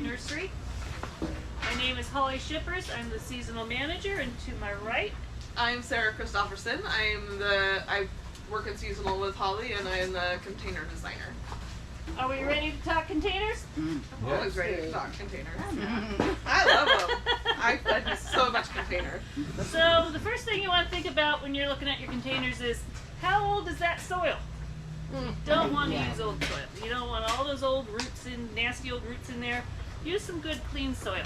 Nursery. My name is Holly Shippers. I'm the seasonal manager, and to my right, I'm Sarah Christopherson. I work in seasonal with Holly, and I'm the container designer. are we ready to talk containers? I'm always ready to talk containers. I love them. I do so much container. So the first thing you want to think about when you're looking at your containers is, how old is that soil? You don't want to use old soil. You don't want all those old roots nasty old roots in there. Use some good clean soil.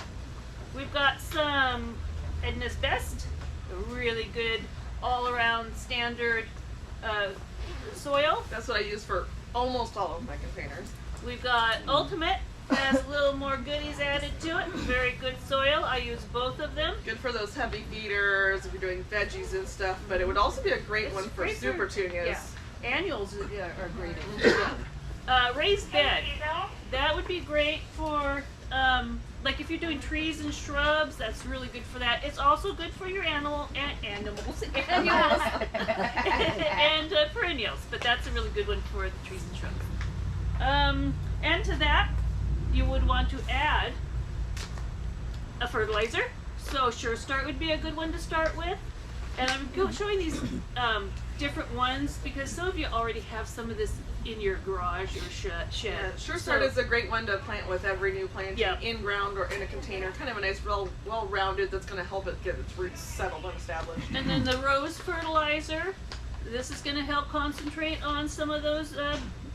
We've got some Edna's Best, a really good all-around standard soil. That's what I use for almost all of my containers. We've got Ultimate, has a little more goodies added to it. Very good soil. I use both of them. Good for those heavy feeders if you're doing veggies and stuff, but it would also be a great one for super tunias. Yeah. Annuals are great. Raised bed. That would be great for, like if you're doing trees and shrubs, that's really good for that. It's also good for your annuals, and perennials, but that's a really good one for the trees and shrubs. And to that, you would want to add a fertilizer. So Sure Start would be a good one to start with. And I'm showing these different ones because some of you already have some of this in your garage or shed. Yeah, Sure Start is a great one to plant with every new planting, in ground or in a container. Kind of a nice, well-rounded that's going to help it get its roots settled and established. And then the rose fertilizer. This is going to help concentrate on some of those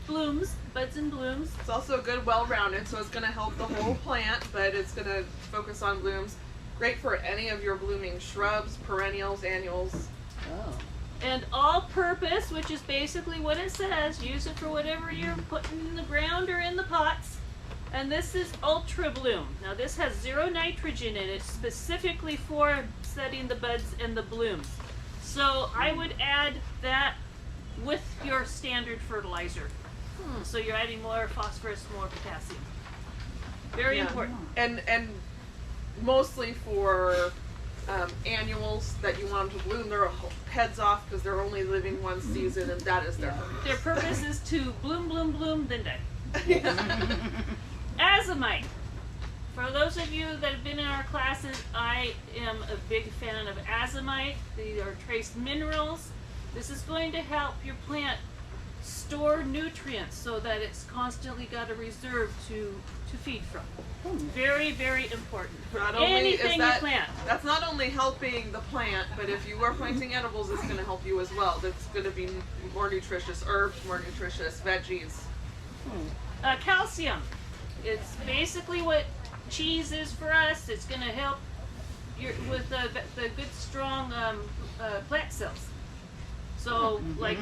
blooms, buds and blooms. It's also good, well-rounded, so it's going to help the whole plant, but it's going to focus on blooms. Great for any of your blooming shrubs, perennials, annuals. Oh. And all-purpose, which is basically what it says. Use it for whatever you're putting in the ground or in the pots. And this is Ultra Bloom. Now this has 0 nitrogen in it, specifically for setting the buds and the blooms. So I would add that with your standard fertilizer. So you're adding more phosphorus, more potassium. Very important. And mostly for annuals that you want them to bloom their heads off because they're only living one season, and that is their purpose. Their purpose is to bloom, bloom, bloom, then die. Azomite. For those of you that have been in our classes, I am a big fan of azomite. These are trace minerals. This is going to help your plant store nutrients so that it's constantly got a reserve to feed from. Very, very important for anything you plant. That's not only helping the plant, but if you are planting edibles, it's going to help you as well. That's going to be more nutritious herbs, more nutritious veggies. Calcium. It's basically what cheese is for us. It's going to help with the good, strong plant cells. So, like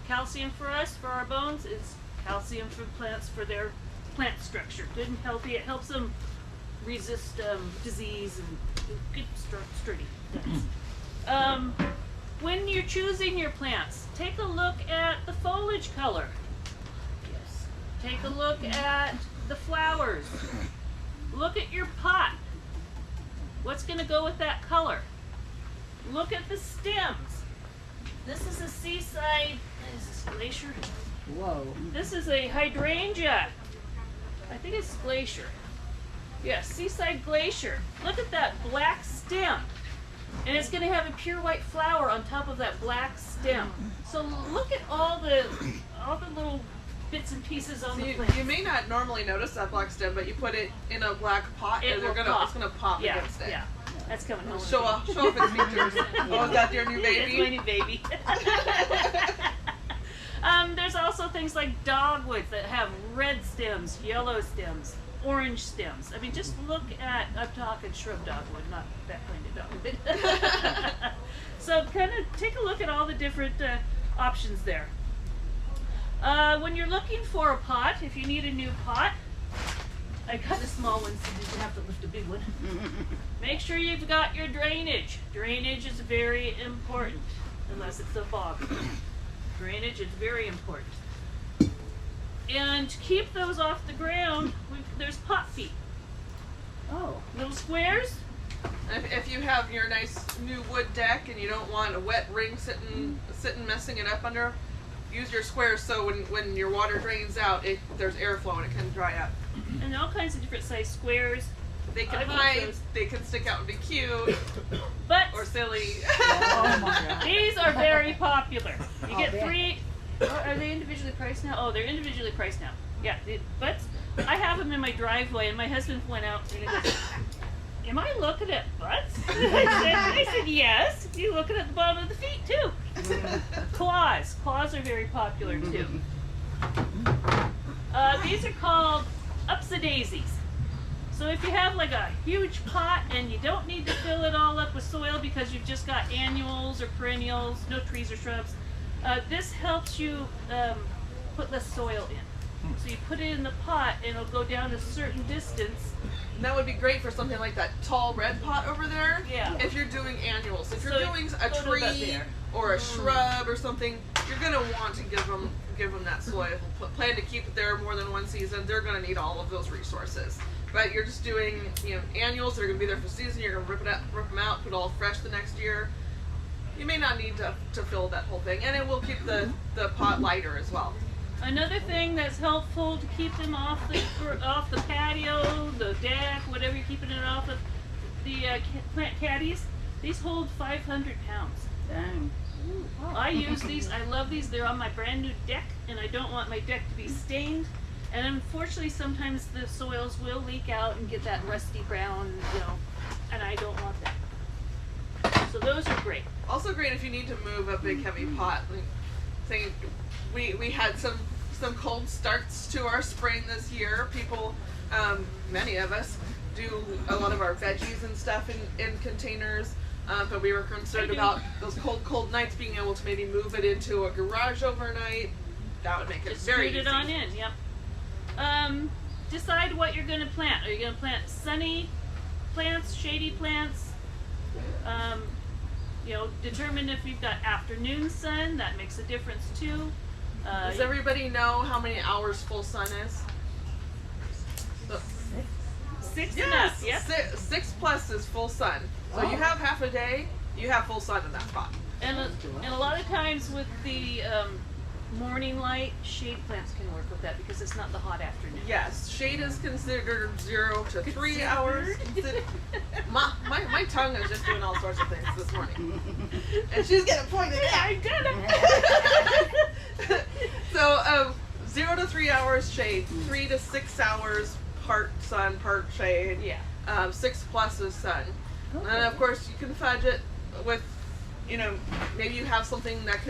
calcium for us, for our bones, is calcium for plants for their plant structure. Good and healthy. It helps them resist disease and good, sturdy. When you're choosing your plants, take a look at the foliage color. Yes. Take a look at the flowers. Look at your pot. What's going to go with that color? Look at the stems. This is a seaside, is this glacier? Whoa. This is a hydrangea. I think it's glacier. Yes, seaside glacier. Look at that black stem. And it's going to have a pure white flower on top of that black stem. So look at all the little bits and pieces on the plant. You may not normally notice that black stem, but you put it in a black pot and it's gonna pop against it. Yeah, that's coming home. Show off its features. Oh, is that your new baby? It's my new baby. There's also things like dogwoods that have red stems, yellow stems, orange stems. I mean, just look at, I'm talking shrub dogwood, not that kind of dogwood. So kind of take a look at all the different options there. When you're looking for a pot, if you need a new pot, I got a small one so you don't have to lift a big one. Make sure you've got your drainage. Drainage is very important, unless it's a bog. Drainage is very important. And to keep those off the ground, there's pot feet. Oh. Little squares. If you have your nice new wood deck and you don't want a wet ring sitting messing it up under, use your squares so when your water drains out, there's airflow and it can dry up. And all kinds of different size squares. They can I love hide, those. they can stick out and be cute But or silly. Oh my God. these are very popular. You I'll get bet. 3. Are they individually priced now? Oh, they're individually priced now. Yeah, but I have them in my driveway, and my husband went out and he goes, "Am I looking at butts?" I said, "Yes. You're looking at the bottom of the feet too." Claws. Claws are very popular too. These are called ups-a-daisies. So if you have like a huge pot and you don't need to fill it all up with soil because you've just got annuals or perennials, no trees or shrubs, this helps you put less soil in. So you put it in the pot and it'll go down a certain distance. And that would be great for something like that tall red pot over there. Yeah. If you're doing annuals, if you're So doing a put it about tree there. or a shrub or something, you're gonna want to give them that soil. Plan to keep it there more than one season. They're gonna need all of those resources. But you're just doing annuals. They're gonna be there for season. You're gonna rip them out, put it all fresh the next year. You may not need to fill that whole thing, and it will keep the pot lighter as well. Another thing that's helpful to keep them off the patio, the deck, whatever you're keeping it off of, the plant caddies. These hold 500 pounds. Dang. I use these. I love these. They're on my brand new deck, and I don't want my deck to be stained. And unfortunately, sometimes the soils will leak out and get that rusty brown, and I don't want that. So those are great. Also great if you need to move a big heavy pot. Like, say we had some cold starts to our spring this year. People, many of us, do a lot of our veggies and stuff in containers. But we were concerned I do. about those cold nights, being able to maybe move it into a garage overnight. That would make it Just very scoot it easy. on in. Yep. Decide what you're going to plant. Are you going to plant sunny plants, shady plants? Determine if you've got afternoon sun. That makes a difference too. Does everybody know how many hours full sun is? So, 6 yes, enough. Yep. 6 plus is full sun. So you Oh. have half a day. You have full sun in that pot. And a lot of times with the morning light, shade plants can work with that because it's not the hot afternoon. Yes, shade is considered 0 to 3 hours. My tongue is just doing all sorts of things this morning, and she's getting pointed at. I got it. So 0 to 3 hours shade, 3 to 6 hours part sun, part shade. Yeah. 6 plus is sun, and of course you can fudge it with, maybe you have something that's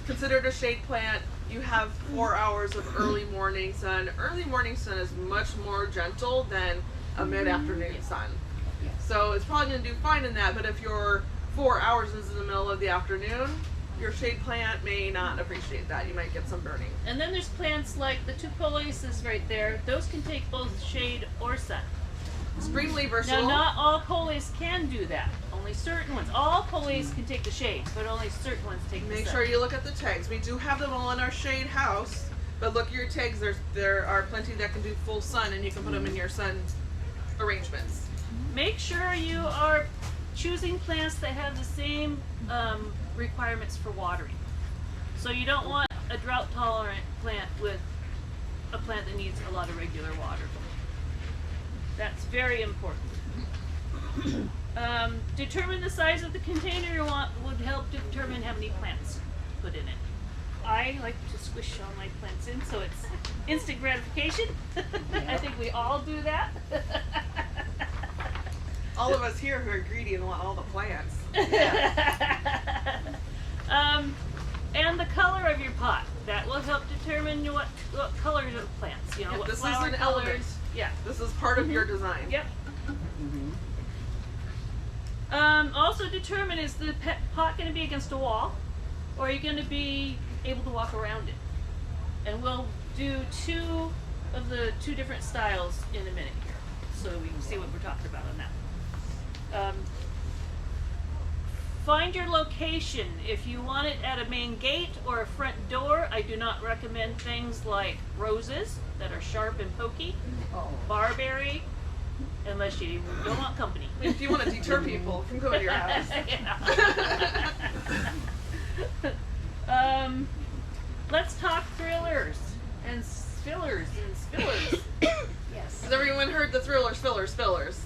considered a shade plant. You have 4 hours of early morning sun. Early morning sun is much more gentle than a mid-afternoon sun. So it's probably going to do fine in that, but if your 4 hours is in the middle of the afternoon, your shade plant may not appreciate that. You might get some burning. And then there's plants like the Tucolaces right there. Those can take both shade or sun. Extremely versatile. Now, not all coleus can do that. Only certain ones. All coleus can take the shade, but only certain ones take the Make sun. sure you look at the tags. We do have them all in our shade house, but look at your tags. There are plenty that can do full sun, and you can put them in your sun arrangements. Make sure you are choosing plants that have the same requirements for watering. So you don't want a drought-tolerant plant with a plant that needs a lot of regular water. That's very important. Determine the size of the container you want would help determine how many plants to put in it. I like to squish all my plants in so it's instant gratification. I think we all do that. All of us here who are greedy and want all the plants. And the color of your pot. That will help determine what colors of plants. Yeah, What this is flower an colors. element. Yeah. This is part of your design. Yep. Also determine, is the pot going to be against a wall, or are you going to be able to walk around it? And we'll do two of the two different styles in a minute here, so we can see what we're talking about on that. Find your location. If you want it at a main gate or a front door, I do not recommend things like roses that are sharp and pokey, Oh. barberry, unless you don't want company. If you want to deter people from going to your house. Yeah. let's talk thrillers and fillers and spillers. Yes. Has everyone heard the thrillers, fillers?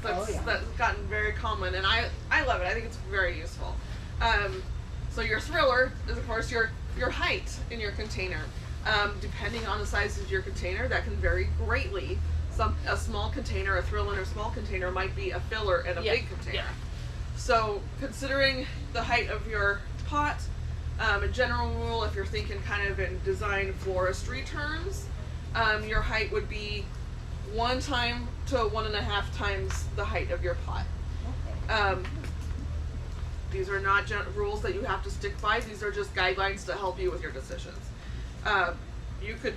Oh, yeah. That's gotten very common, and I love it. I think it's very useful. So your thriller is, of course, your height in your container. Depending on the size of your container, that can vary greatly. A small container, a thriller in a small container might be a filler in a Yeah, big container. yeah. So considering the height of your pot, a general rule, if you're thinking kind of in design floristry terms, your height would be 1 time to 1.5 times the height of your pot. Okay. These are not rules that you have to stick by. These are just guidelines to help you with your decisions. You could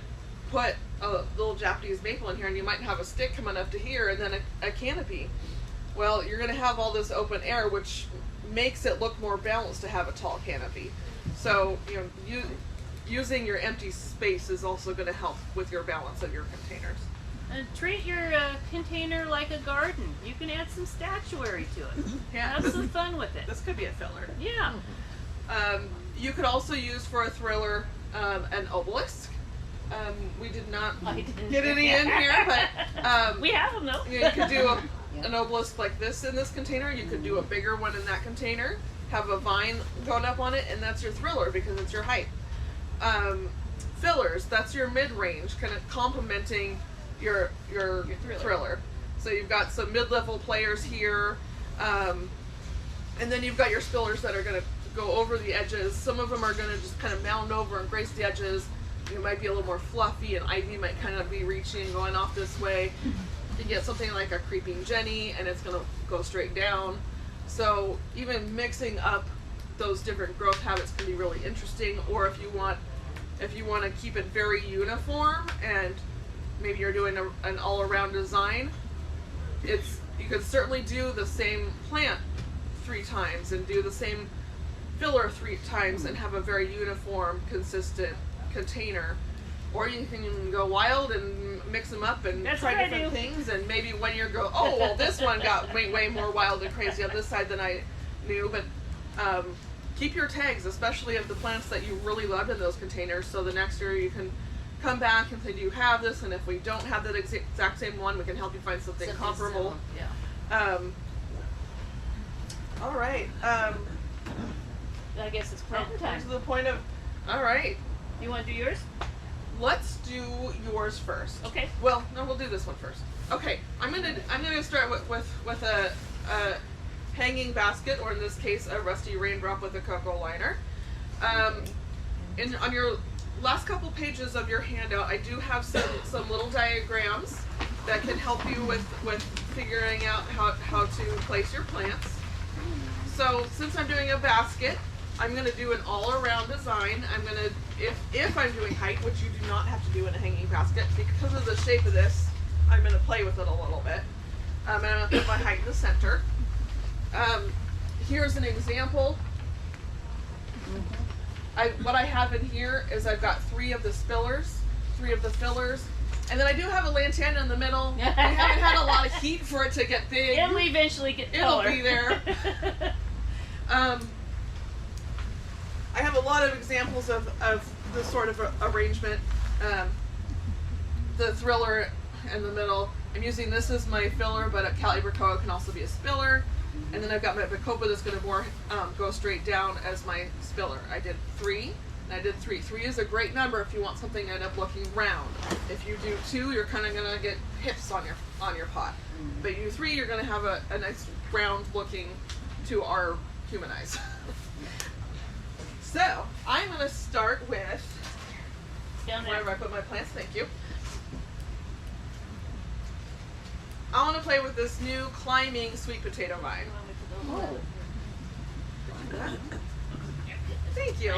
put a little Japanese maple in here, and you might have a stick coming up to here, and then a canopy. Well, you're going to have all this open air, which makes it look more balanced to have a tall canopy. So, using your empty space is also going to help with your balance of your containers. And treat your container like a garden. You can add some statuary to it. Yeah, Have some fun with it. this could be a filler. Yeah. You could also use for a thriller an obelisk. We did not I didn't get any in here, but we have them though. you could do an obelisk like this in this container. You could do a bigger one in that container. Have a vine going up on it, and that's your thriller because it's your height. Fillers, that's your mid-range, kind of complementing your thriller. So you've got some mid-level players here, and then you've got your spillers that are going to go over the edges. Some of them are going to just kind of mound over and grace the edges. You might be a little more fluffy, and ivy might kind of be reaching, going off this way. You get something like a creeping Jenny, and it's going to go straight down. So even mixing up those different growth habits can be really interesting. Or if you want to keep it very uniform, and maybe you're doing an all-around design, you could certainly do the same plant 3 times and do the same filler 3 times and have a very uniform, consistent container. Or you can go wild and mix them up and That's try what I different do. things, and maybe when you go, oh well, this one got way more wild and crazy on this side than I knew. But keep your tags, especially of the plants that you really loved in those containers, so the next year you can come back and say, do you have this? And if we don't have that exact same one, we can help you find something comparable. Yeah. All right. I guess it's plant time. To the point of, all right, You want to do yours? let's do yours first. Okay. Well, no, we'll do this one first. Okay, I'm gonna start with a hanging basket, or in this case, a rusty raindrop with a cocoa liner. On your last couple pages of your handout, I do have some little diagrams that can help you with figuring out how to place your plants. So since I'm doing a basket, I'm going to do an all-around design. I'm going to, if I'm doing height, which you do not have to do in a hanging basket, because of the shape of this, I'm going to play with it a little bit. And I'm going to put my height in the center. Here's an example. What I have in here is I've got 3 of the spillers, 3 of the fillers, and then I do have a lantana in the middle. We haven't had a lot of heat for it to get big. It'll eventually get It'll taller. be there. I have a lot of examples of this sort of arrangement. The thriller in the middle. I'm using this as my filler, but a Calibrachoa can also be a spiller. And then I've got my Bacopa that's going to go straight down as my spiller. I did 3, and I did 3. 3 is a great number if you want something to end up looking round. If you do 2, you're kind of going to get hips on your pot. But you do 3, you're going to have a nice round looking to our human eyes. So I'm going to start with Down there. wherever I put my plants. Thank you. I want to play with this new climbing sweet potato vine. Oh. Thank you.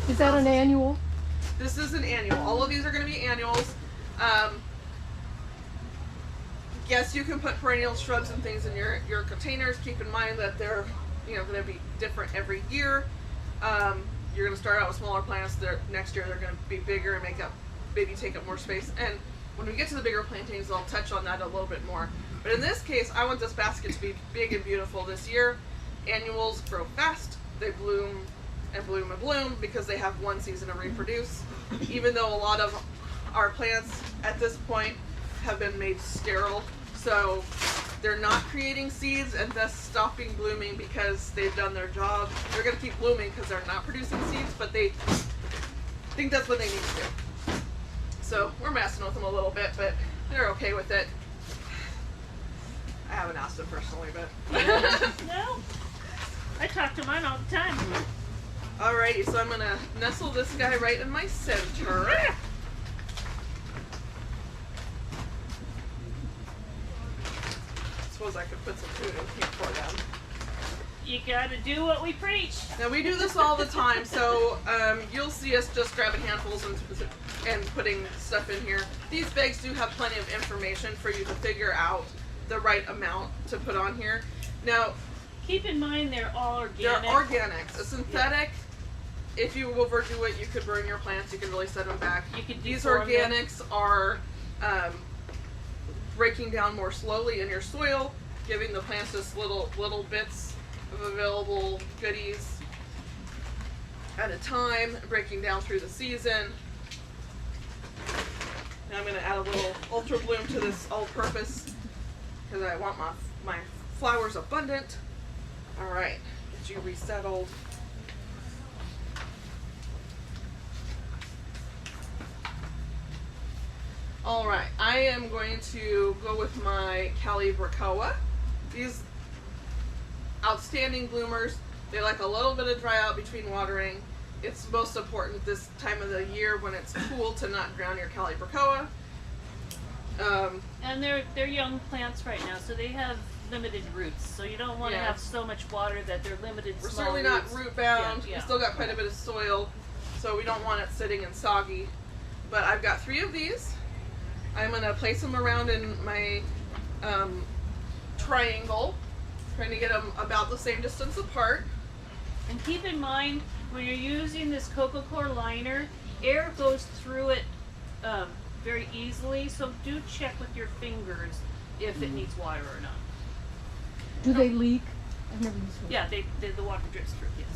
Is that an annual? This is an annual. All of these are going to be annuals. Yes, you can put perennial shrubs and things in your containers. Keep in mind that they're going to be different every year. You're going to start out with smaller plants. Next year they're going to be bigger and maybe take up more space. And when we get to the bigger plantings, I'll touch on that a little bit more. But in this case, I want this basket to be big and beautiful this year. Annuals grow fast. They bloom and bloom because they have one season to reproduce. Even though a lot of our plants at this point have been made sterile, so they're not creating seeds and thus stopping blooming because they've done their job. They're going to keep blooming because they're not producing seeds, but they think that's what they need to do. So we're messing with them a little bit, but they're okay with it. I haven't asked them personally, but No. I talk to mine all the time. alrighty. So I'm gonna nestle this guy right in my center. Suppose I could put some food in here for them. You gotta do what we preach. Now we do this all the time, so you'll see us just grabbing handfuls and putting stuff in here. These bags do have plenty of information for you to figure out the right amount to put on here. Now, Keep in mind they're all they're organic. organics. A synthetic, if you overdo it, you could burn your plants. You can really set them back. You could These deform them. organics are breaking down more slowly in your soil, giving the plants just little bits of available goodies at a time, breaking down through the season. Now I'm going to add a little Ultra Bloom to this all-purpose because I want my flowers abundant. All right, get you resettled. All right, I am going to go with my Calibrachoa. These outstanding bloomers, they like a little bit of dry out between watering. It's most important this time of the year when it's cool to not drown your Calibrachoa. And they're young plants right now, so they have limited roots. So you don't want to Yeah. have so much water that they're limited. We're small certainly not roots. root bound. Yeah. We still got quite a bit of soil, so we don't want it sitting and soggy. But I've got 3 of these. I'm going to place them around in my triangle, trying to get them about the same distance apart. And keep in mind, when you're using this Coca-Cola liner, air goes through it very easily, so do check with your fingers if it needs water or not. Do they leak? I've never used one. Yeah, the water drips through, yes.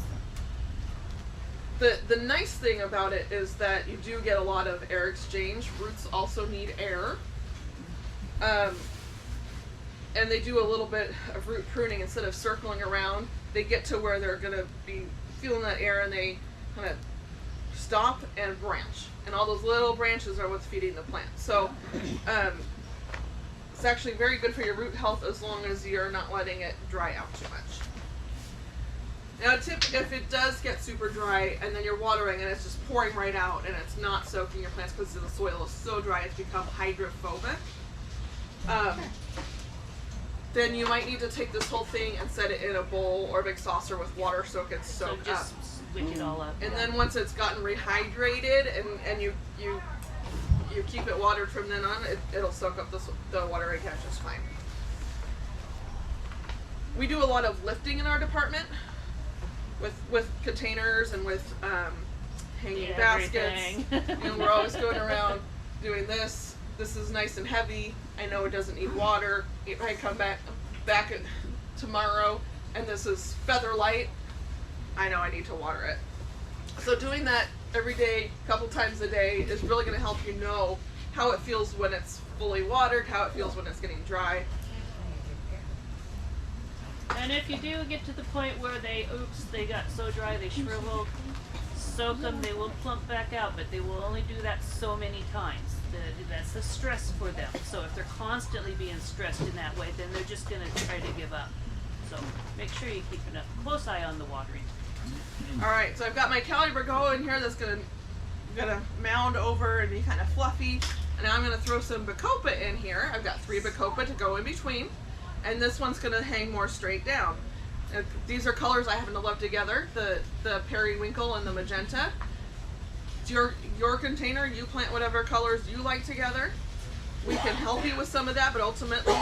The nice thing about it is that you do get a lot of air exchange. Roots also need air. And they do a little bit of root pruning instead of circling around. They get to where they're going to be feeling that air and they kind of stop and branch. And all those little branches are what's feeding the plant. So it's actually very good for your root health as long as you're not letting it dry out too much. Now a tip, if it does get super dry and then you're watering and it's just pouring right out and it's not soaking your plants because the soil is so dry it's become hydrophobic, then you might need to take this whole thing and set it in a bowl or a big saucer with water so it gets So soaked up. just switch it all up. And then once it's gotten rehydrated and you keep it watered from then on, it'll soak up the water again just fine. We do a lot of lifting in our department with containers and with hanging baskets. Everything. You know, we're always going around doing this. This is nice and heavy. I know it doesn't need water. If I come back tomorrow and this is feather light, I know I need to water it. So doing that every day, a couple times a day, is really going to help you know how it feels when it's fully watered, how it feels when it's getting dry. And if you do get to the point where they got so dry they shriveled, soak them, they will plump back out, but they will only do that so many times. That's the stress for them. So if they're constantly being stressed in that way, then they're just going to try to give up. So make sure you keep a close eye on the watering. All right, so I've got my Calibrachoa in here that's gonna mound over and be kind of fluffy. And now I'm gonna throw some Bacopa in here. I've got 3 Bacopa to go in between, and this one's gonna hang more straight down. And these are colors I happen to love together: the periwinkle and the magenta. It's your container. You plant whatever colors you like together. We can help you with some of that, but ultimately,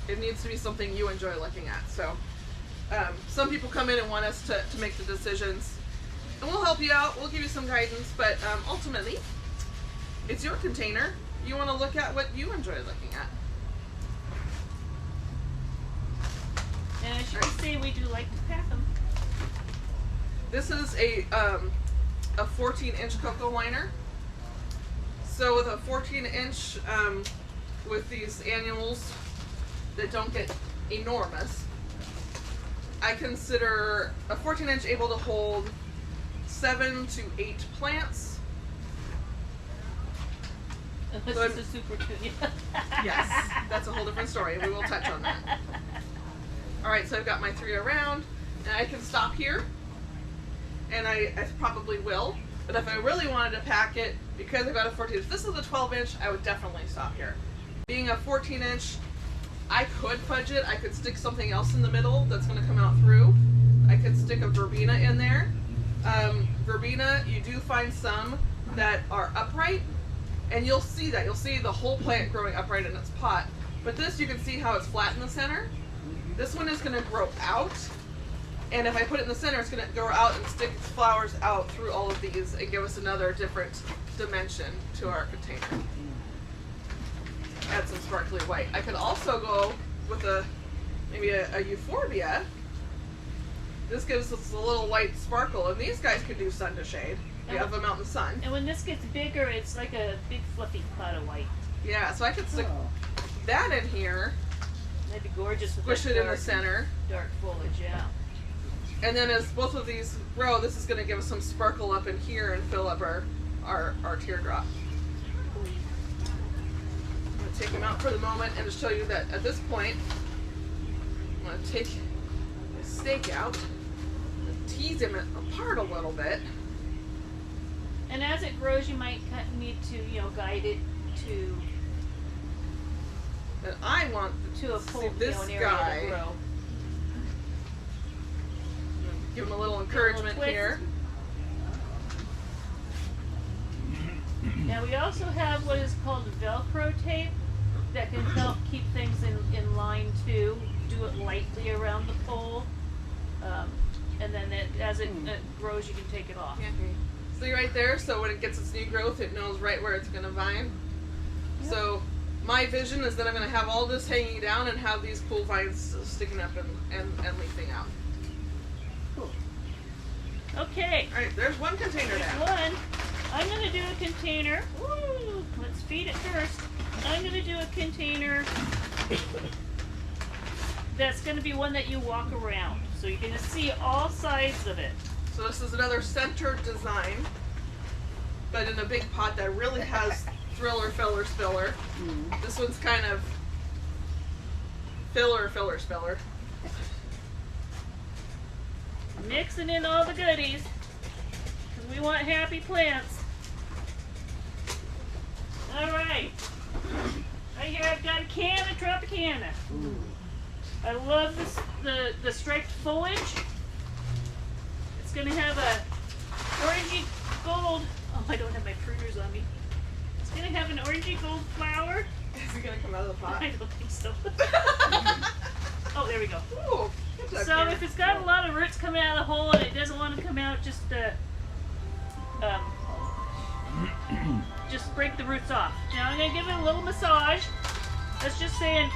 it needs to be something you enjoy looking at. So. Some people come in and want us to make the decisions, and we'll help you out, we'll give you some guidance, but ultimately, it's your container. You want to look at what you enjoy looking at. And as you can see, we do like to pack them. This is a 14-inch cocoa liner. So with a 14-inch, with these annuals that don't get enormous, I consider a 14-inch able to hold 7 to 8 plants. This Good. is a super tunia. Yes, that's a whole different story. We will touch on that. All right, so I've got my 3 around, and I can stop here, and I probably will. But if I really wanted to pack it, because I've got a 14 if this is a 12-inch, I would definitely stop here. Being a 14-inch, I could fudge it. I could stick something else in the middle that's going to come out through. I could stick a verbena in there. Verbena, you do find some that are upright, and you'll see that. You'll see the whole plant growing upright in its pot. But this, you can see how it's flat in the center. This one is going to grow out, and if I put it in the center, it's going to grow out and stick its flowers out through all of these and give us another different dimension to our container. Add some sparkly white. I could also go with maybe a euphorbia. This gives us a little white sparkle, and these guys could do sun to shade. You have them out in the sun. And when this gets bigger, it's like a big fluffy cloud of white. Yeah, so I could stick Oh. that in here, That'd be gorgeous with squish that it in the dark- center, Dark foliage, yeah. and then as both of these grow, this is going to give us some sparkle up in here and fill up our teardrop. I'm going to take them out for the moment and just show you that at this point, I'm going to take my stake out and tease him apart a little bit. And as it grows, you might need to, guide it to And I want a see full, this an area guy. to grow. Give him a little encouragement twist. here. Now we also have what is called Velcro tape that can help keep things in line too. Do it lightly around the pole, and then as it grows, you can take it off. Yeah. See right there? So when it gets its new growth, it knows right where it's going to vine. Yep. So my vision is that I'm going to have all this hanging down and have these cool vines sticking up and leafing out. Okay, All right, there's one container there's down. one. I'm gonna do a container. Woo! Let's feed it first. I'm gonna do a container that's gonna be one that you walk around. So you're gonna see all sides of it. So this is another centered design, but in a big pot that really has thriller, filler, spiller. This one's kind of filler, spiller. Mixing in all the goodies, because we want happy plants. Alright. Right here I've got a can of Tropicana. I love this, the striped foliage. It's going to have a orangey gold, oh I don't have my pruners on me. It's going to have an orangey gold flower. Is it going to come out of the pot? I don't think so. Oh, there we go. Ooh, good job, So Karen. if it's got a lot of roots coming out of the hole and it doesn't want to come out, just break the roots off. Now I'm gonna give it a little massage. That's just saying,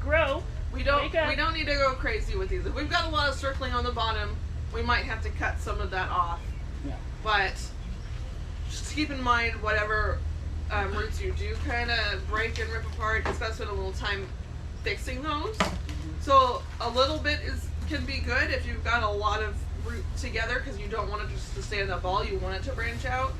grow. We don't Wake up. need to go crazy with these. If we've got a lot of circling on the bottom, we might have to cut some of that off. Yeah. But just keep in mind whatever roots you do kind of break and rip apart, it's best spend a little time fixing those. So a little bit can be good if you've got a lot of root together because you don't want it just to stay in the ball, you want it to branch out.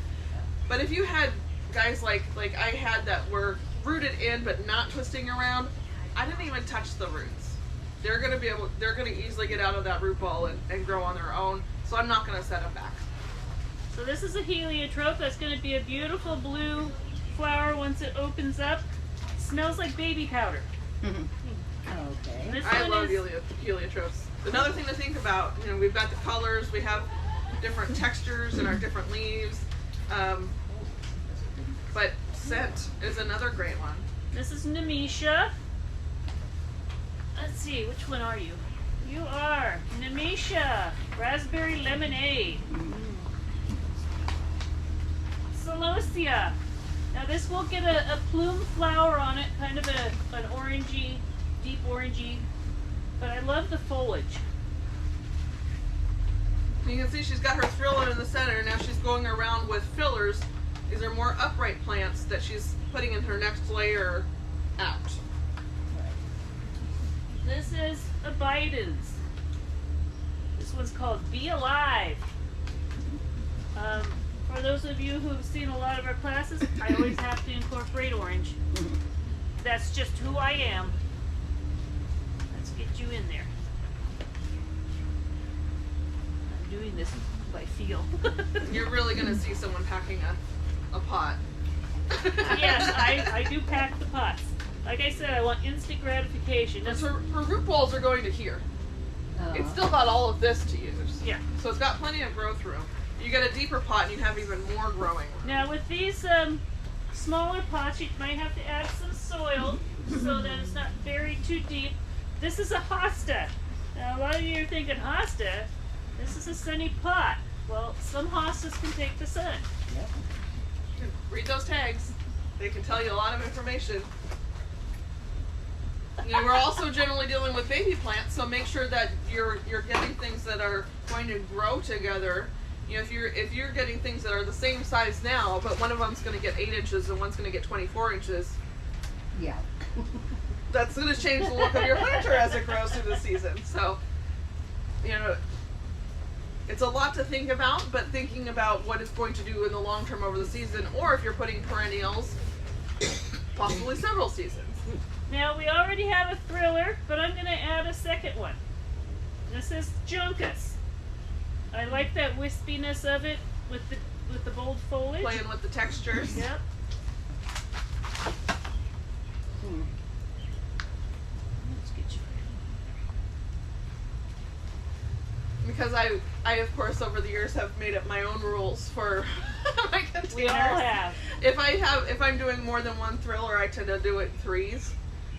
But if you had guys like I had that were rooted in but not twisting around, I didn't even touch the roots. They're gonna easily get out of that root ball and grow on their own. So I'm not gonna set them back. So this is a heliotrope. That's gonna be a beautiful blue flower once it opens up. It smells like baby powder. Okay. This I one love is, heliotropes. Another thing to think about, we've got the colors, we have different textures in our different leaves, but scent is another great one. this is Nemesia. Let's see, which one are you? You are Nemesia, raspberry lemonade. Celosia. Now this will get a plume flower on it, kind of an orangey, deep orangey, but I love the foliage. You can see she's got her thriller in the center. Now she's going around with fillers. These are more upright plants that she's putting in her next layer out. This is a Biden's. This one's called Be Alive. For those of you who've seen a lot of our classes, I always have to incorporate orange. That's just who I am. Let's get you in there. I'm doing this by feel. You're really going to see someone packing a pot. Yes, I do pack the pots. Like I said, I want instant gratification. That's Her root balls are going to here. It's still got all of this to use. Yeah. So it's got plenty of growth room. You get a deeper pot and you have even more growing room. Now with these smaller pots, you might have to add some soil so that it's not buried too deep. This is a hosta. Now a lot of you are thinking hosta. This is a sunny pot. Well, some hostas can take the sun. Yep. Read those tags. They can tell you a lot of information. You know, we're also generally dealing with baby plants, so make sure that you're getting things that are going to grow together. You know, if you're getting things that are the same size now, but one of them's going to get 8 inches and one's going to get 24 inches, Yeah. that's going to change the look of your planter as it grows through the season. So, you know, it's a lot to think about, but thinking about what it's going to do in the long term over the season, or if you're putting perennials, possibly several seasons. Now we already have a thriller, but I'm going to add a second one. This is Juncus. I like that wispiness of it with the bold foliage. Playing with the textures. Yep. Let's get you. Because I of course over the years have made up my own rules for my containers. We all have. If I'm doing more than one thriller, I tend to do it in threes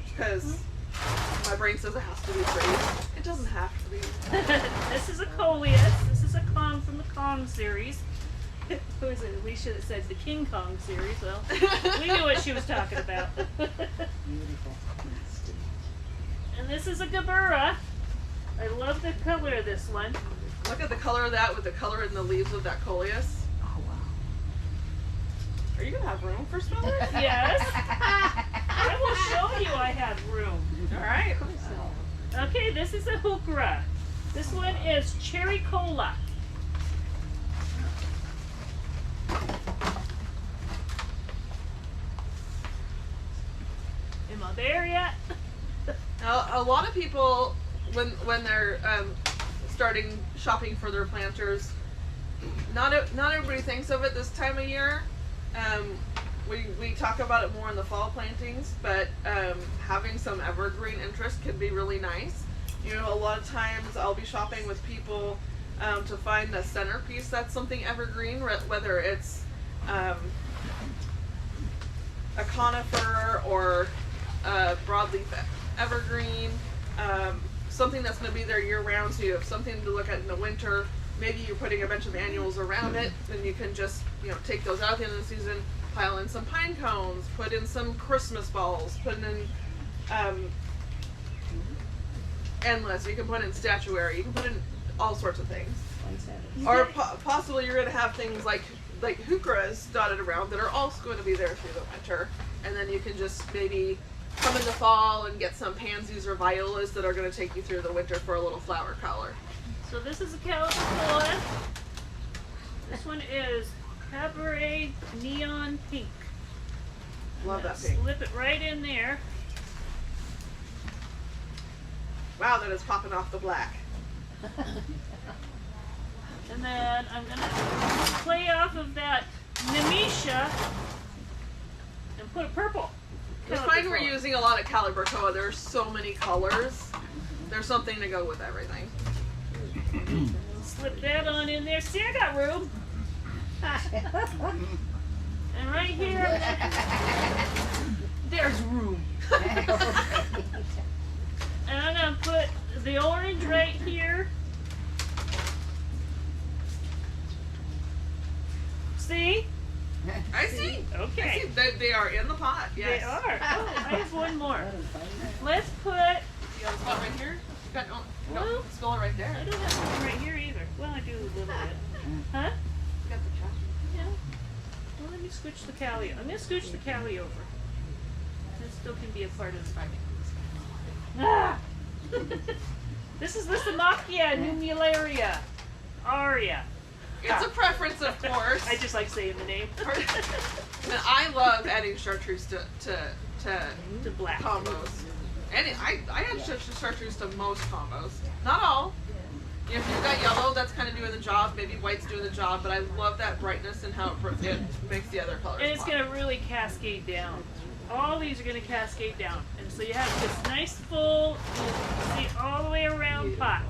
because my brain says it has to be threes. It doesn't have to be. This is a coleus. This is a Kong from the Kong series. Who is it? We should have said the King Kong series. Well, we knew what she was talking about. Beautiful. And this is a Gabura. I love the color of this one. Look at the color of that with the color in the leaves of that coleus. Oh, wow. Are you gonna have room for spellers? Yes. I will show you I have room. All right. Okay, this is a Heuchera. This one is Cherry Cola. Am I there yet? Now, a lot of people, when they're starting shopping for their planters, not everybody thinks of it this time of year. We talk about it more in the fall plantings, but having some evergreen interest can be really nice. You know, a lot of times I'll be shopping with people to find a centerpiece that's something evergreen, whether it's a conifer or a broadleaf evergreen, something that's going to be there year round, so you have something to look at in the winter. Maybe you're putting a bunch of annuals around it, and you can just, you know, take those out at the end of the season, pile in some pine cones, put in some Christmas balls, put in endless. You can put in statuary. You can put in all sorts of things. Or possibly you're going to have things like heucheras dotted around that are also going to be there through the winter, and then you can just maybe come in the fall and get some pansies or violas that are going to take you through the winter for a little flower color. So this is a California. This one is Cabaret Neon Pink. Love that pink. Slip it right in there. Wow, that is popping off the black. And then I'm going to play off of that Nemesia and put a purple. You'll find we're using a lot of Calibrachoa. There's so many colors. There's something to go with everything. Slip that on in there. See, I got room. And right here, there's room. And I'm going to put the orange right here. See? I see. Okay. I see. They are in the pot. Yes. They are. Oh, I have one more. Let's put, You got a spot right here? You got no Well, spill it right I there. don't have one right here either. Well, I do a little bit. Huh? Got the trash. Yeah. Well, let me scooch the Callie. I'm gonna scooch the Callie over. This still can be a part of the project. Ah! This is Lysimachia numularia aria. It's a preference, of course. I just like saying the name. And I love adding chartreuse to To black. combos. And I add chartreuse to most combos. Not all. If you've got yellow, that's kind of doing the job. Maybe white's doing the job. But I love that brightness and how it makes the other colors And it's pop. gonna really cascade down. All these are gonna cascade down. And so you have this nice full, see, all the way around pot.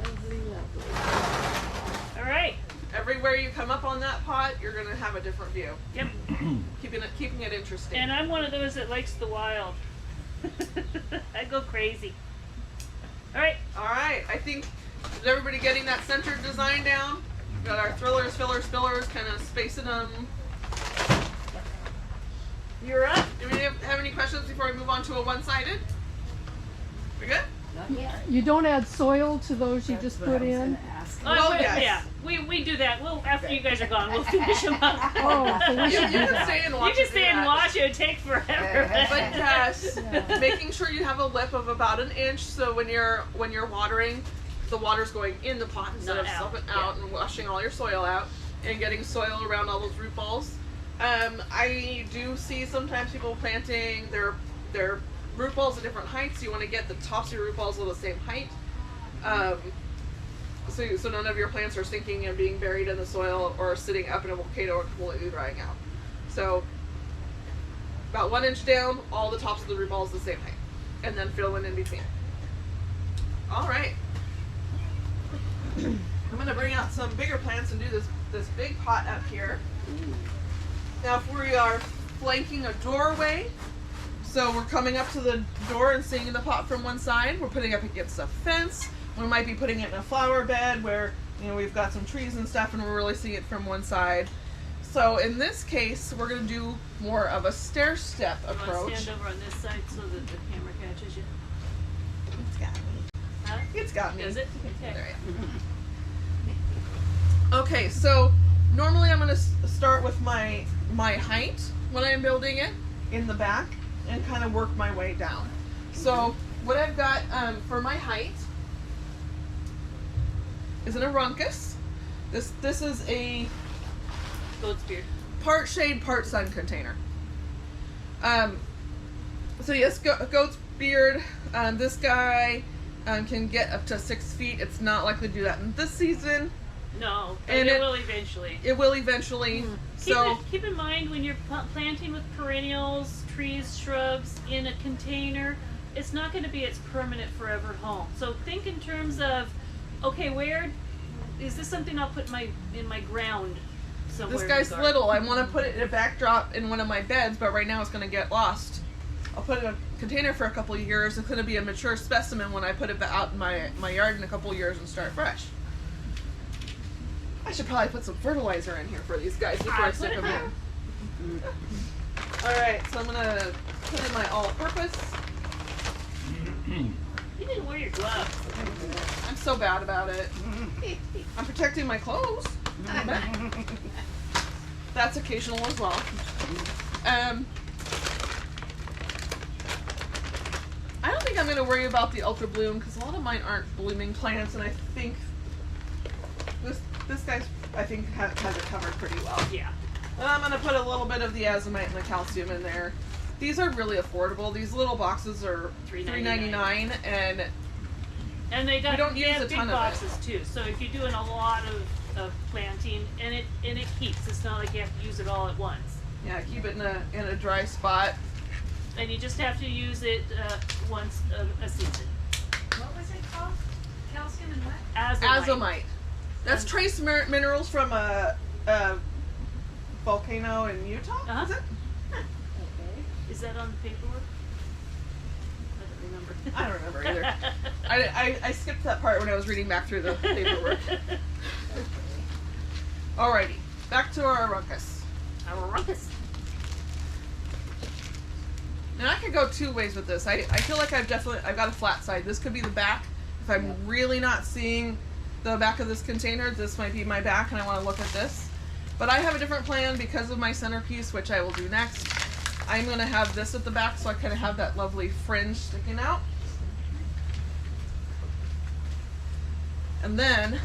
Lovely, lovely. Alright. Everywhere you come up on that pot, you're gonna have a different view. Yep. Keeping it interesting. And I'm one of those that likes the wild. I go crazy. Alright. All right, I think, is everybody getting that centered design down? Got our thrillers, fillers, spillers, kind of spacing them. You're up. Do we have any questions before we move on to a one-sided? We good? Not yet. You don't add soil to those you just That's what put I was in? gonna ask. Well, yes. Yeah, we do that. We'll after you guys are gone, we'll finish them up. Oh, so we You should do can that. stay and You watch can it do stay and that. watch it. It'd take forever. But yes, Yeah. making sure you have a lip of about an inch, so when you're watering, the water's going in the pot instead Not of out, sucking out and washing all your soil out and getting soil around all those root balls. I do see sometimes people planting their root balls at different heights. You want to get the tops of your root balls at the same height. So none of your plants are sinking and being buried in the soil or sitting up in a volcano or completely drying out. So about 1 inch down, all the tops of the root balls the same height, and then fill in between. All right. I'm gonna bring out some bigger plants and do this big pot up here. Now, if we are flanking a doorway, so we're coming up to the door and seeing the pot from one side, we're putting it up against a fence. We might be putting it in a flower bed where, you know, we've got some trees and stuff and we're really seeing it from one side. So in this case, we're going to do more of a stair-step You want approach. to stand over on this side so that the camera catches you? It's got me. Huh? It's got me. Is it? Okay. There you go. Okay, so normally I'm going to start with my height when I'm building it in the back and kind of work my way down. So what I've got for my height is an Aruncus. This is a Goat's beard. part shade, part sun container. So yes, goat's beard. This guy can get up to 6 feet. It's not likely to do that in this season. No, but And it it- will eventually. It will eventually. So Keep in mind when you're planting with perennials, trees, shrubs in a container, it's not going to be its permanent forever home. So think in terms of, okay, where is this something I'll put in my ground somewhere? this in the guy's garden? little. I want to put it in a backdrop in one of my beds, but right now it's going to get lost. I'll put it in a container for a couple of years. It's going to be a mature specimen when I put it out in my yard in a couple of years and start fresh. I should probably put some fertilizer in here for these guys before I Put stick it them there. in. Alright, so I'm going to put in my all-purpose. You didn't wear your gloves. I'm so bad about it. I'm protecting my clothes. That's occasional as well. I don't think I'm going to worry about the Ultra Bloom because a lot of mine aren't blooming plants, and I think this guy's has it covered pretty well. Yeah. And I'm going to put a little bit of the azomite and the calcium in there. These are really affordable. These little boxes are $3.99, and And they got We don't they use have a big ton of it. boxes too. So if you're doing a lot of planting and it keeps, it's not like you have to use it all at once. yeah, keep it in a dry spot. And you just have to use it once a season. What was it called? Calcium and what? Azomite. That's trace minerals from a volcano in Utah. Uh-huh. Is it? Is that on the paperwork? I don't remember. I don't remember either. I skipped that part when I was reading back through the paperwork. Alrighty, back to our ruckus. Our ruckus. And I could go two ways with this. I feel like I've got a flat side. This could be the back if I'm really not seeing the back of this container. This might be my back and I want to look at this. But I have a different plan because of my centerpiece, which I will do next. I'm going to have this at the back so I kind of have that lovely fringe sticking out. And then,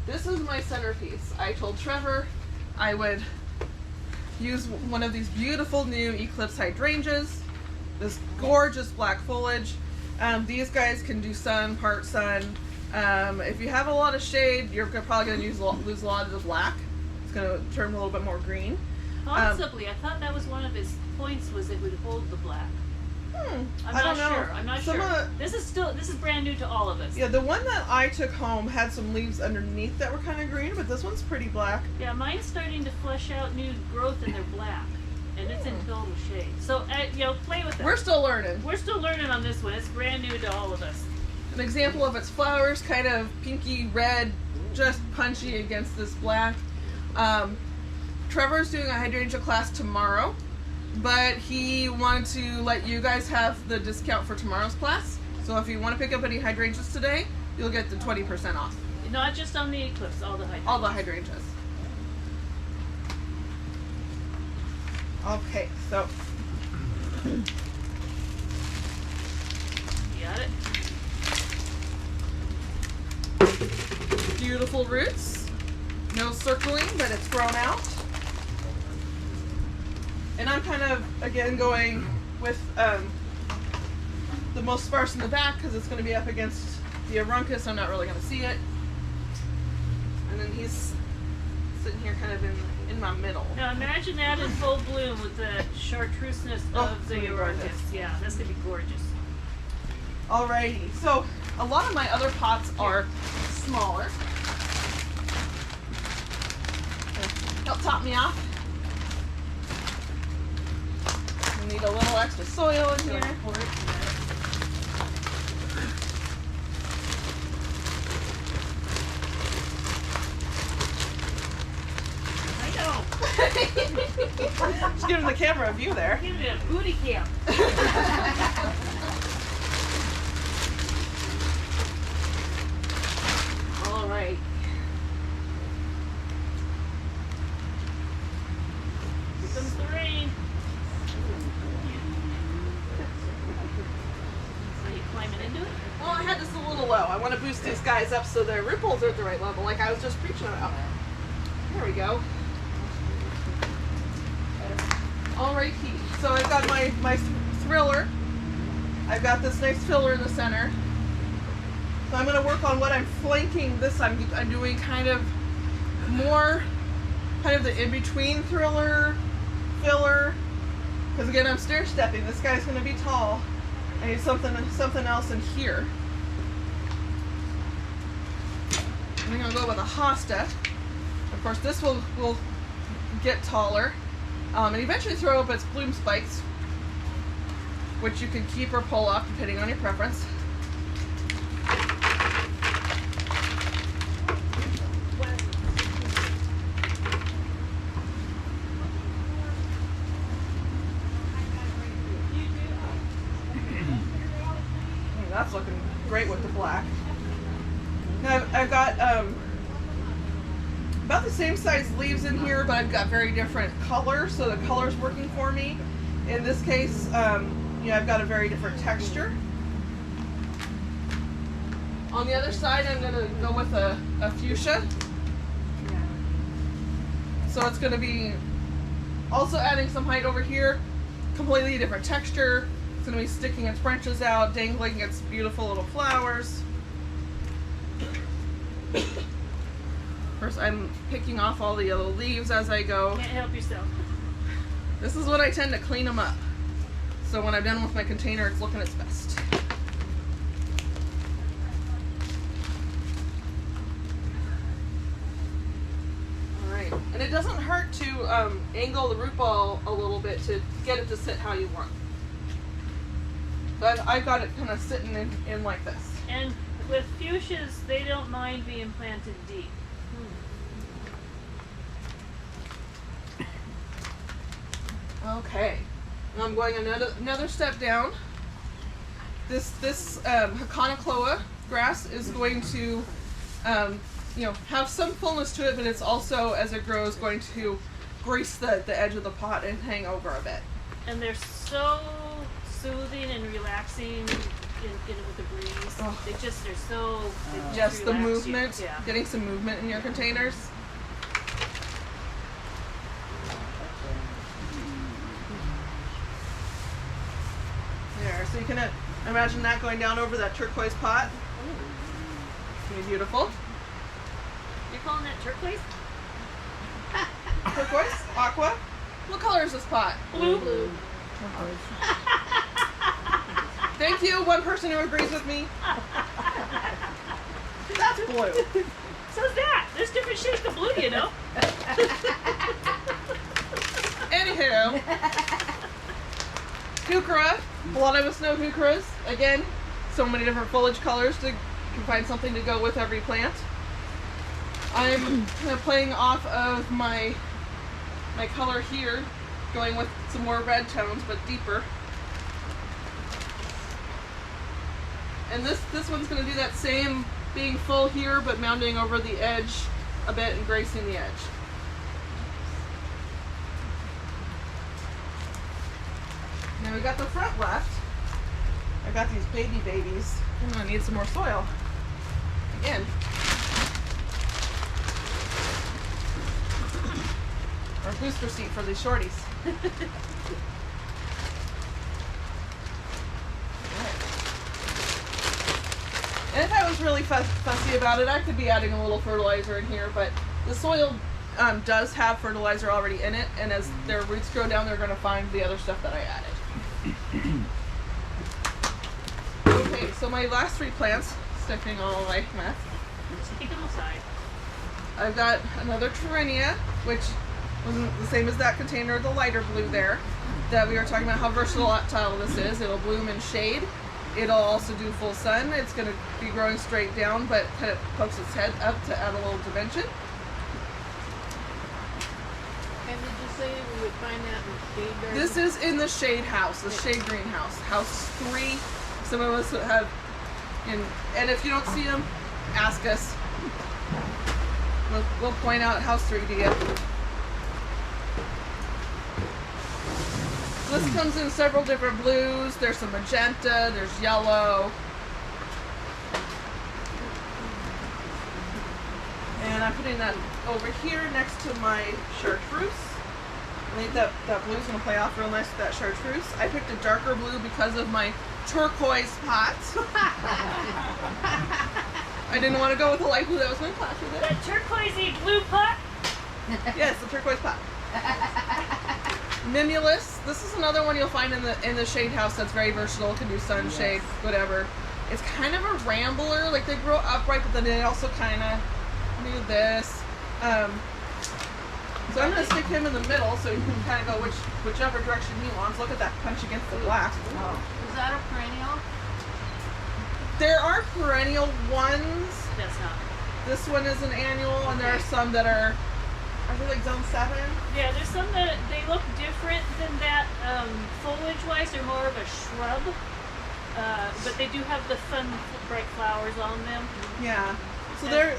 this is my centerpiece. I told Trevor I would use one of these beautiful new Eclipse hydrangeas. This gorgeous black foliage. These guys can do sun, part sun. If you have a lot of shade, you're probably going to lose a lot of the black. It's going to turn a little bit more green. Possibly. I thought that was one of his points, was it would hold the black. I don't know. Sure. I'm not sure. This is brand new to all of us. Yeah, the one that I took home had some leaves underneath that were kind of green, but this one's pretty black. Yeah, mine's starting to flesh out new growth and they're black. And it's in total shade. So, play with it. We're still learning. We're still learning on this one. It's brand new to all of us. An example of its flowers, kind of pinky red, just punchy against this black. Trevor's doing a hydrangea class tomorrow, but he wanted to let you guys have the discount for tomorrow's class. So if you want to pick up any hydrangeas today, you'll get the 20% off. Not just on the Eclipse, all the hydrangeas. All the hydrangeas. Okay, so You got it? beautiful roots. No circling, but it's grown out. And I'm kind of, again, going with the most sparse in the back because it's going to be up against the Aruncus. I'm not really going to see it. And then he's sitting here kind of in my middle. Now imagine that in full bloom with the chartreuse-ness of the it's gonna be gorgeous. Aruncus. Yeah, that's going to be gorgeous. Alrighty, so a lot of my other pots are smaller. Help top me off. We need a little extra soil in here. I know. Just giving the camera a view there. Give me a booty camp. All right. Here comes the rain. Are you climbing into it? Well, I had this a little low. I want to boost these guys up so their ripples are at the right level, like I was just preaching about. There we go. Alright, so I've got my thriller. I've got this nice filler in the center. So I'm going to work on what I'm flanking this. I'm doing kind of more, kind of the in-between thriller, filler. Because again, I'm stair stepping. This guy's going to be tall. I need something else in here. I'm going to go with a hosta. Of course, this will get taller. And eventually throw up its bloom spikes, which you can keep or pull off depending on your preference. That's looking great with the black. Now I've got about the same size leaves in here, but I've got very different colors, so the color's working for me. In this case, I've got a very different texture. On the other side, I'm going to go with a fuchsia. So it's going to be also adding some height over here, completely different texture. It's going to be sticking its branches out, dangling its beautiful little flowers. First, I'm picking off all the yellow leaves as I go. Can't help yourself. This is what I tend to clean them up. So when I'm done with my container, it's looking its best. Alright, and it doesn't hurt to angle the root ball a little bit to get it to sit how you want. But I've got it kind of sitting in like this. And with fuchsias, they don't mind being planted deep. Okay, now I'm going another step down. This Hakonakloa grass is going to, have some fullness to it, but it's also, as it grows, going to grease the edge of the pot and hang over a bit. And they're so soothing and relaxing with the breeze. Oh. They're so they Just the relax you. movement, Yeah. getting some movement in your containers. There, so you can imagine that going down over that turquoise pot. Pretty beautiful. You're calling that turquoise? Turquoise? Aqua? What color is this pot? Blue. Thank you, one person who agrees with me. That's blue. So's that. There's different shades of blue, you know. Anywho, heuchera. A lot of us know heucheras. Again, so many different foliage colors to can find something to go with every plant. I'm kind of playing off of my color here, going with some more red tones, but deeper. And this one's going to do that same, being full here, but mounding over the edge a bit and gracing the edge. Now we got the front left. I got these babies. I'm gonna need some more soil. Again. Or booster seat for these shorties. And if I was really fussy about it, I could be adding a little fertilizer in here, but the soil does have fertilizer already in it, and as their roots grow down, they're going to find the other stuff that I added. Okay, so my last three plants, sticking all like mess. Take them aside. I've got another Torrenia, which wasn't the same as that container, the lighter blue there, that we were talking about how versatile this is. It'll bloom in shade. It'll also do full sun. It's going to be growing straight down, but kind of pokes its head up to add a little dimension. And did you say we would find that in shade garden? This is in the shade house, the shade greenhouse, house 3. Some of us have, and if you don't see them, ask us. We'll point out house 3 to you. This comes in several different blues. There's some magenta, there's yellow. And I'm putting that over here next to my chartreuse. I think that blue's gonna play off real nice with that chartreuse. I picked a darker blue because of my turquoise pot. I didn't want to go with a light blue that was gonna clash with it. That turquoisey blue pot. Yes, the turquoise pot. Mimulus. This is another one you'll find in the shade house that's very versatile. Can do sunshade, whatever. It's kind of a rambler. Like they grow upright, but then they also kind of do this. So I'm gonna stick him in the middle so you can kind of go whichever direction he wants. Look at that punch against the glass. Is that a perennial? There are perennial ones. That's not. This one is an annual, and there are some that are they like zone 7? Yeah, there's some that they look different than that. Foliage-wise, they're more of a shrub, but they do have the fun, bright flowers on them. Yeah. So they're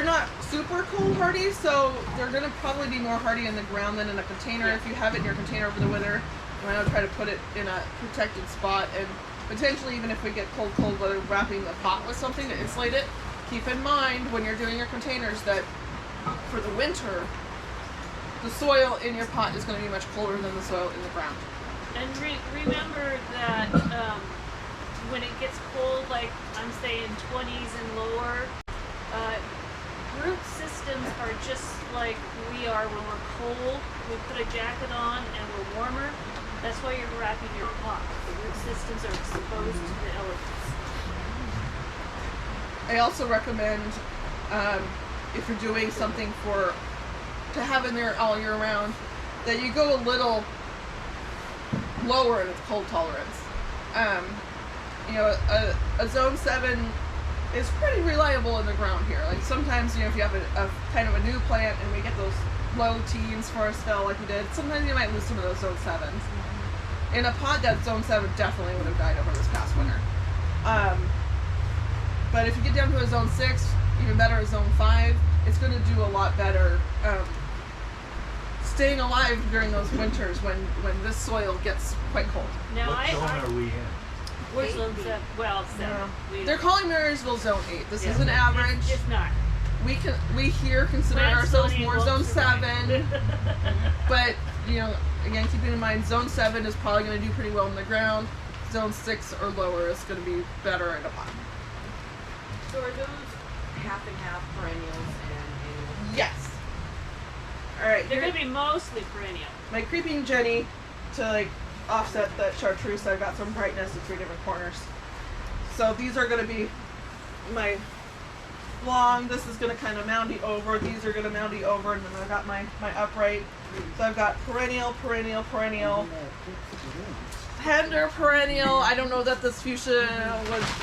not super cold hardy, so they're gonna probably be more hardy in the ground than in a container. Yeah. If you have it in your container over the winter, you might try to put it in a protected spot, and potentially even if we get cold weather, wrapping the pot with something to insulate it. Keep in mind when you're doing your containers that for the winter, the soil in your pot is going to be much colder than the soil in the ground. And remember that when it gets cold, like I'm saying 20s and lower, root systems are just like we are when we're cold. We put a jacket on and we're warmer. That's why you're wrapping your pot. The root systems are exposed to the elements. I also recommend if you're doing something to have in there all year round, that you go a little lower in its cold tolerance. A zone 7 is pretty reliable in the ground here. Like sometimes, if you have a kind of a new plant and we get those low teens for a spell like we did, sometimes you might lose some of those zone 7s. In a pot, that zone 7 definitely would have died over this past winter. But if you get down to a zone 6, even better a zone 5, it's going to do a lot better staying alive during those winters when this soil gets quite cold. Now What zone are we in? we're zone 7. Well, 7. Yeah. They're calling Marysville zone 8. This Yeah. is an average. It's not. We here consider Plants ourselves don't more even zone look survive. 7. But, again, keeping in mind, zone 7 is probably going to do pretty well in the ground. Zone 6 or lower is going to be better in a pot. So are those half and half perennials and annuals? Yes. All right. They're here- going to be mostly perennial. my creeping Jenny to offset that chartreuse. I've got some brightness in 3 different corners. So these are going to be my long. This is going to kind of moundy over. These are going to moundy over, and then I've got my upright. So I've got perennial, tender perennial. I don't know that this fuchsia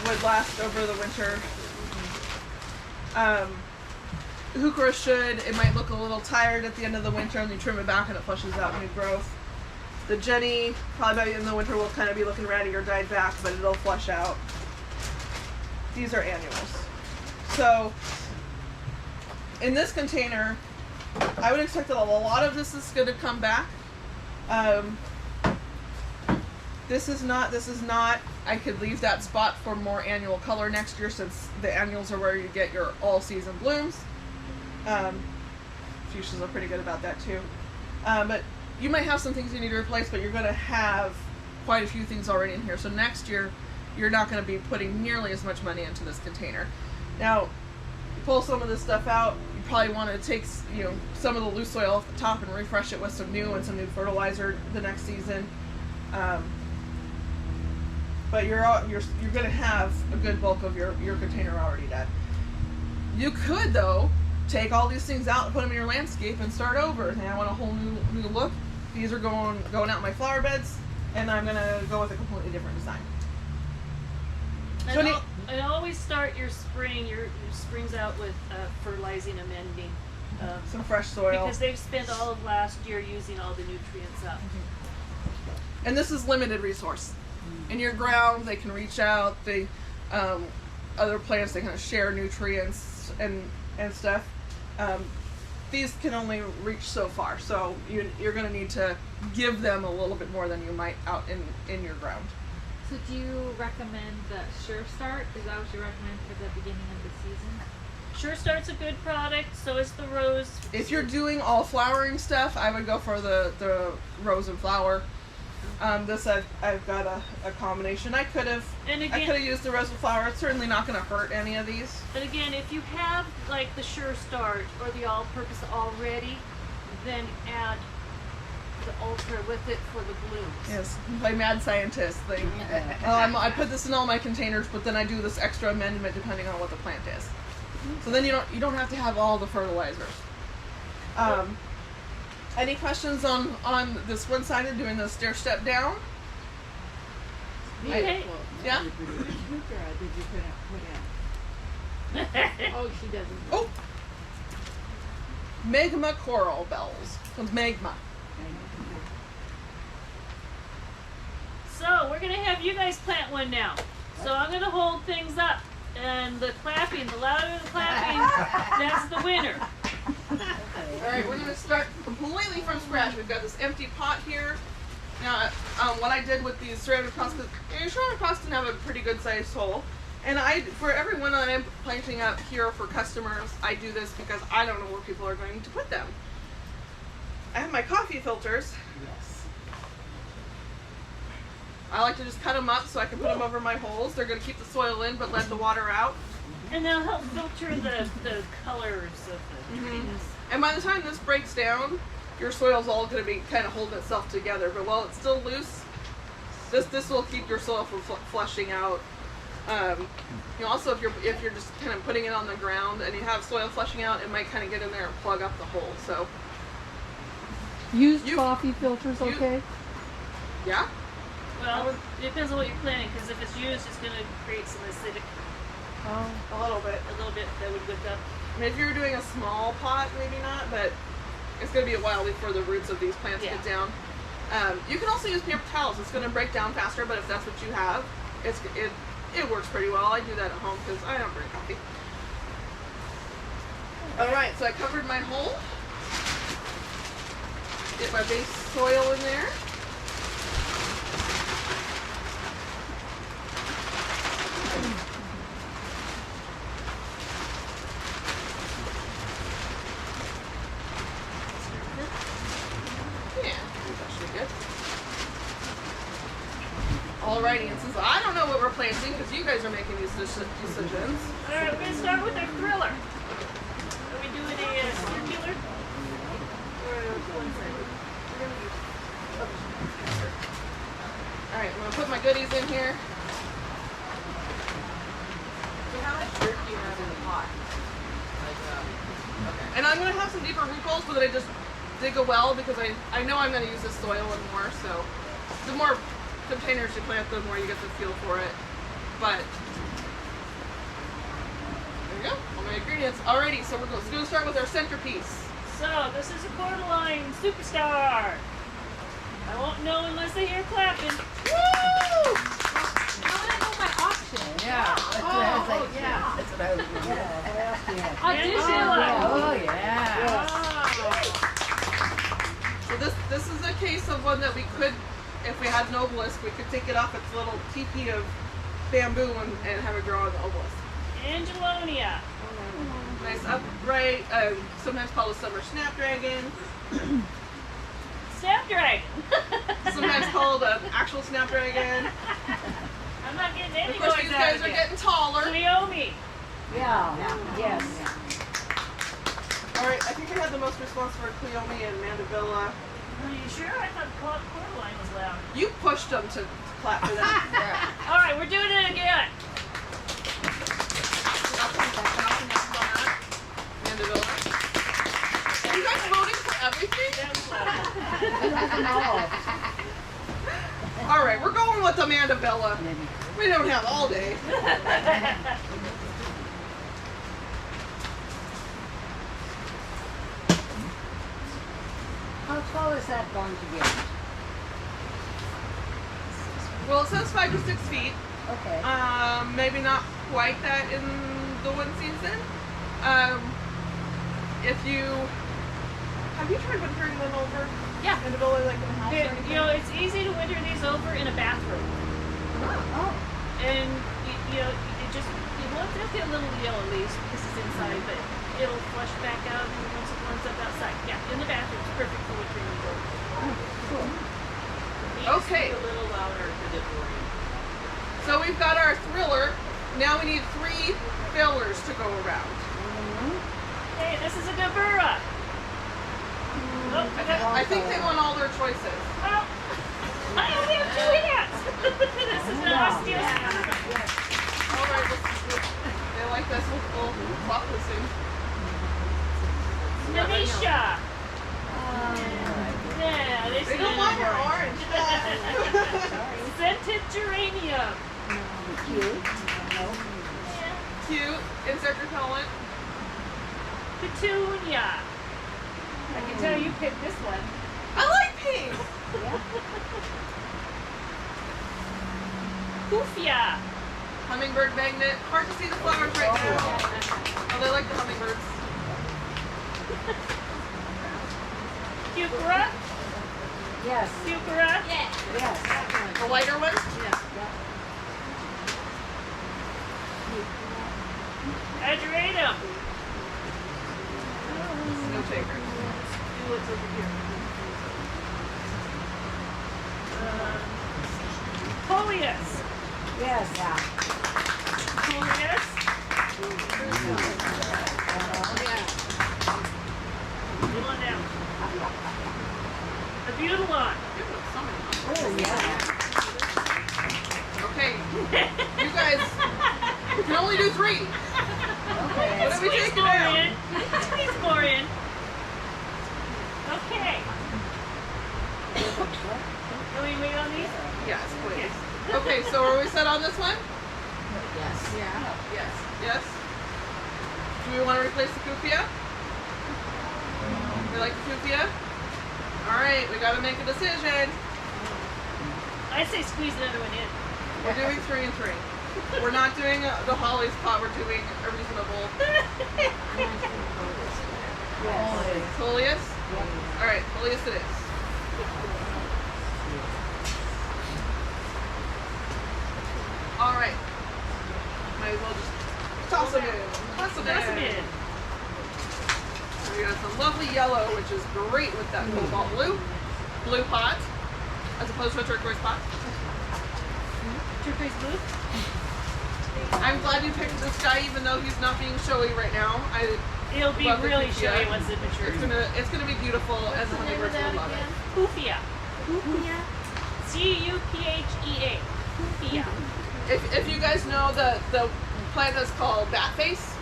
would last over the winter. Heuchera should. It might look a little tired at the end of the winter, and you trim it back and it flushes out new growth. The Jenny, probably by the end of the winter, will kind of be looking ratty or died back, but it'll flush out. These are annuals. So, in this container, I would expect that a lot of this is going to come back. This is not, I could leave that spot for more annual color next year, since the annuals are where you get your all-season blooms. Fuchsias are pretty good about that too. But you might have some things you need to replace, but you're going to have quite a few things already in here. So next year, you're not going to be putting nearly as much money into this container. Now, you pull some of this stuff out, you probably want to take some of the loose soil off the top and refresh it with some new fertilizer the next season. But you're going to have a good bulk of your container already done. You could, though, take all these things out and put them in your landscape and start over. And I want a whole new look. These are going out in my flower beds, and I'm going to go with a completely different design. And always start your springs out with fertilizing, amending. Some fresh soil. Because they've spent all of last year using all the nutrients up. And this is limited resource. In your ground, they can reach out. They other plants, they kind of share nutrients and stuff. These can only reach so far, so you're going to need to give them a little bit more than you might out in your ground. So do you recommend the Sure Start? Is that what you recommend for the beginning of the season? Sure Start's a good product, so is the rose. If you're doing all flowering stuff, I would go for the rose and flower. This I've got a combination. I could have used the rose and flower. It's certainly not going to hurt any of these. But again, if you have like the Sure Start or the all-purpose already, then add the ultra with it for the blooms. Yes, by mad scientist. I put this in all my containers, but then I do this extra amendment depending on what the plant is. So then you don't have to have all the fertilizers. Any questions on this one side of doing the stair step down? Okay. Yeah? Which heuchera did you put in? Oh, she doesn't. Oh! Magma coral bells. It's magma. So we're gonna have you guys plant one now. So I'm gonna hold things up, and the clapping, the louder the clapping, that's the winner. Alright, we're going to start completely from scratch. We've got this empty pot here. Now, what I did with these ceramic pots, because ceramic pots can have a pretty good sized hole. And for every one that I'm planting up here for customers, I do this because I don't know where people are going to put them. I have my coffee filters. Yes. I like to just cut them up so I can put them over my holes. They're going to keep the soil in but let the water out. And they'll help filter the colors of the trees. And by the time this breaks down, your soil's all going to be kind of holding itself together. But while it's still loose, this will keep your soil from flushing out. Also, if you're just kind of putting it on the ground and you have soil flushing out, it might kind of get in there and plug up the hole. So, Used coffee filters, okay? Yeah. Well, it depends on what you're planting, because if it's used, it's going to create some acidic, A little bit. that would wick up. I mean, if you're doing a small pot, maybe not, but it's going to be a while before the roots of these plants get down. You can also use paper towels. It's going to break down faster, but if that's what you have, it works pretty well. I do that at home because I don't drink coffee. Alright, so I covered my hole. Get my base soil in there. Yeah, that should be good. Alrighty, and since I don't know what we're planting, because you guys are making these decisions. Alright, we're gonna start with our thriller. Are we doing a circular? Or one sided? Alright, I'm gonna put my goodies in here. So how much dirt do you have in the pot? Like, okay. And I'm gonna have some deeper root balls so that I just dig a well because I know I'm gonna use this soil and more, so the more containers you plant, the more you get the feel for it. But there you go, all my ingredients. Alrighty, so we're gonna start with our centerpiece. So, this is a Cordyline Superstar. I won't know unless I hear clapping. Woo! I want to know my option. Yeah. That's what I was like, yeah. That's what I was going to Audition. Oh, yeah. So this is a case of one that we could, if we had an obelisk, we could take it off its little teepee of bamboo and have it grow on the obelisk. Angelonia. Nice upright, sometimes called a summer snapdragon, Snapdragon. sometimes called an actual snapdragon. I'm not getting any Of course, noise these out guys of are you. getting taller. Cleome. Yeah. Yes. All right, I think we had the most response for Cleome and Mandevilla. Are you sure? I thought Cordyline was loud. You pushed them to clap for them. All right, we're doing it again. Mandevilla. Are you guys voting for everything? That was loud. All right, we're going with the Mandevilla. We don't have all day. How tall is that going to get? Well, it says 5 to 6 feet. Okay. Maybe not quite that in the one season. If you have you tried wintering them over? Yeah. Mandevilla, like in the house or anything? You know, it's easy to winter these over in a bathroom. Oh. And, you know, it just, well, it'll get a little yellow leaves because it's inside, but it'll flush back out once it warms up outside. Yeah, in the bathroom, it's perfect for wintering these over. Cool. You just Okay. need a little louder for the boring. So we've got our thriller. Now we need 3 fillers to go around. Hey, this is a Gabura. Oh, I got, I think they want all their choices. well, I only have 2 hands. This is an osteoarthritis. All right, they like this. We'll swap this in. Nanisha. Yeah, They don't want your orange. Scented geranium. Cute. No. Cute. Insert repellent. Petunia. I can tell you picked this one. I like pink. Kufia. Hummingbird magnet. Hard to see the flowers right now. Oh, they like the hummingbirds. Cupera. Yes. Cupera. Yes. The lighter one. Ageratum. No takers. See what's over here. Coleus. Yes. Coleus. Come on down. The Butylon. Oh, yeah. Okay. You guys can only do 3. Okay. What are we Squeeze taking more out? in. Squeeze more in. Okay. Can we wait on these? Yes, please. Okay, so are we set on this one? Yes. Yeah. Yes. Yes. Do we want to replace the Kufia? We like the Kufia? Alright, we gotta make a decision. I say squeeze another one in. We're doing 3 and 3. We're not doing the Holly's pot. We're doing a reasonable. Coleus? Alright, Coleus it is. Alright. Might as well just toss them in. Toss them Toss 'em in. in. We got some lovely yellow, which is great with that cobalt blue. Blue pot, as opposed to a turquoise pot. Turquoise blue. I'm glad you picked this guy, even though he's not being showy right now. It'll be Love the really Cufia. showy once it matures. It's gonna be beautiful, and the hummingbirds will love it. Cufia. Cuphea. Cufia. If you guys know the plant that's called bat face,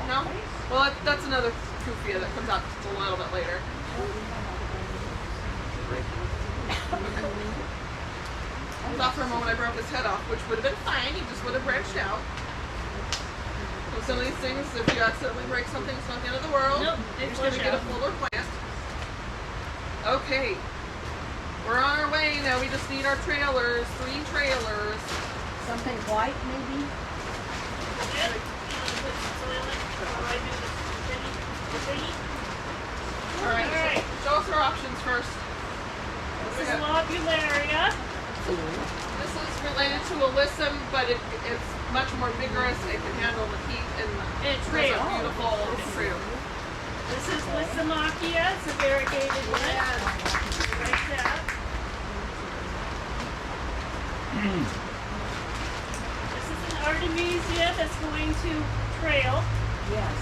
no? Well, that's another Cufia that comes out just a little bit later. I thought for a moment I broke his head off, which would have been fine. He just would have branched out. So some of these things, if you accidentally break something, it's not the end of the world. Nope, You're they just going to flush get a out. fuller plant. Okay. We're on our way now. We just need our trailers. 3 trailers. Something white, maybe? Yep. Put some soil in before I do the thingy. Alright, Alright. show us our options first. This is Lobularia. This is related to alyssum, but it's much more vigorous. It can handle the heat and And it's trail. a beautiful trio. This is Lysimachia. It's a variegated one. Like that. This is an Artemisia that's going to trail. Yes.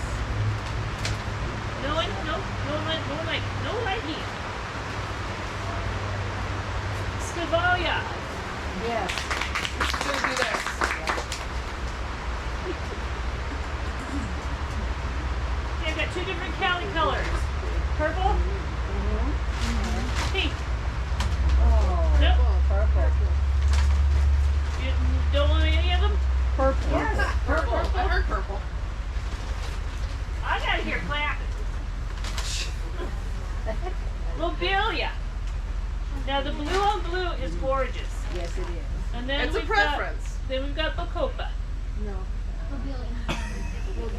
No light heat. Scavallia. Yes. It's gonna do this. Okay, I've got 2 different Cali colors. Purple, pink. Oh. Nope. Purple. You don't want any of them? Purple. Yes. Purple. I heard purple. I gotta hear clapping. Lobelia. Now the blue on blue is gorgeous. Yes, it is. And then It's a we've preference. We've got Bacopa. No.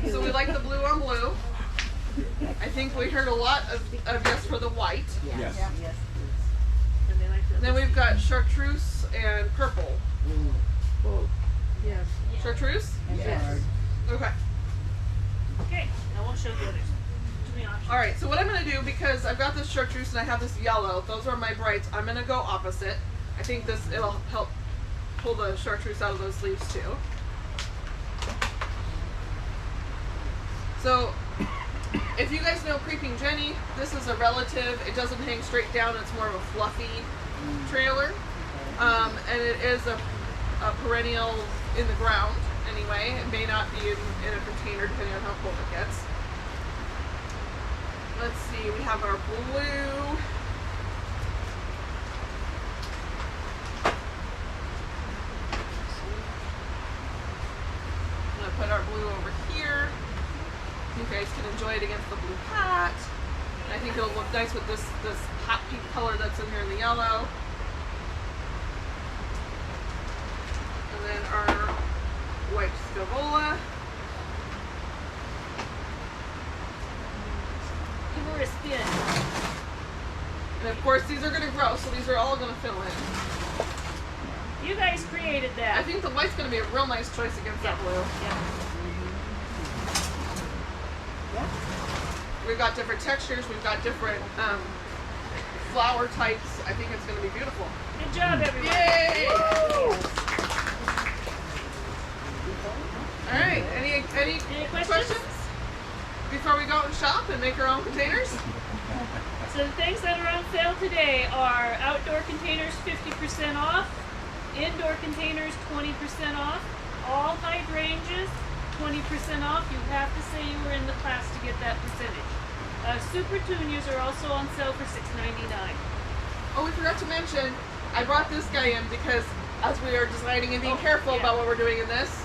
So we like the blue on blue. I think we heard a lot of yes for the white. Yes. Yes. And they like And then we've got chartreuse and purple. Yes. Chartreuse? Yes. Okay. Okay, I won't show the others. Too many options. Alright, so what I'm going to do, because I've got this chartreuse and I have this yellow, those are my brights, I'm going to go opposite. I think it'll help pull the chartreuse out of those leaves too. So, if you guys know Creeping Jenny, this is a relative. It doesn't hang straight down, it's more of a fluffy trailer. And it is a perennial in the ground anyway. It may not be in a container depending on how cold it gets. Let's see, we have our blue. I'm gonna put our blue over here. You guys can enjoy it against the blue hat. And I think it'll look nice with this hot pink color that's in here in the yellow. And then our white Scaevola. Give her a spin. And of course these are gonna grow, so these are all gonna fill in. You guys created that. I think the white's gonna be a real nice choice against that blue. Yeah. We've got different textures, we've got different flower types. I think it's gonna be beautiful. Good job, everyone. Yay! Alright, any questions? before we go out and shop and make our own containers? So the things that are on sale today are outdoor containers 50% off, indoor containers 20% off, all hydrangeas 20% off. You have to say you were in the class to get that percentage. Super Tunias are also on sale for $6.99. Oh, we forgot to mention, I brought this guy in because as we are designing and being careful yeah. about what we're doing in this,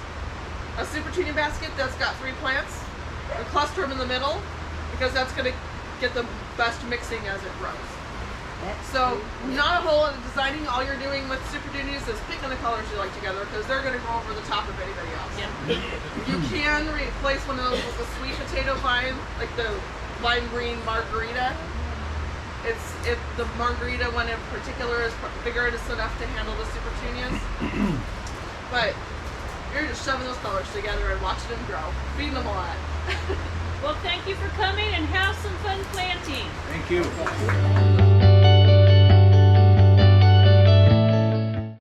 a Super Tunia basket that's got 3 plants, we cluster them in the middle because that's going to get the best mixing as it grows. So not a whole lot of designing. All you're doing with Super Dunies is picking the colors you like together because they're going to go over the top of anybody else. Yeah. You can replace one of those with a sweet potato vine, like the lime green margarita. The margarita one in particular is vigorous enough to handle the Super Dunies. But you're just shoving those colors together and watching them grow, feeding them a lot. Well, thank you for coming and have some fun planting. Thank you.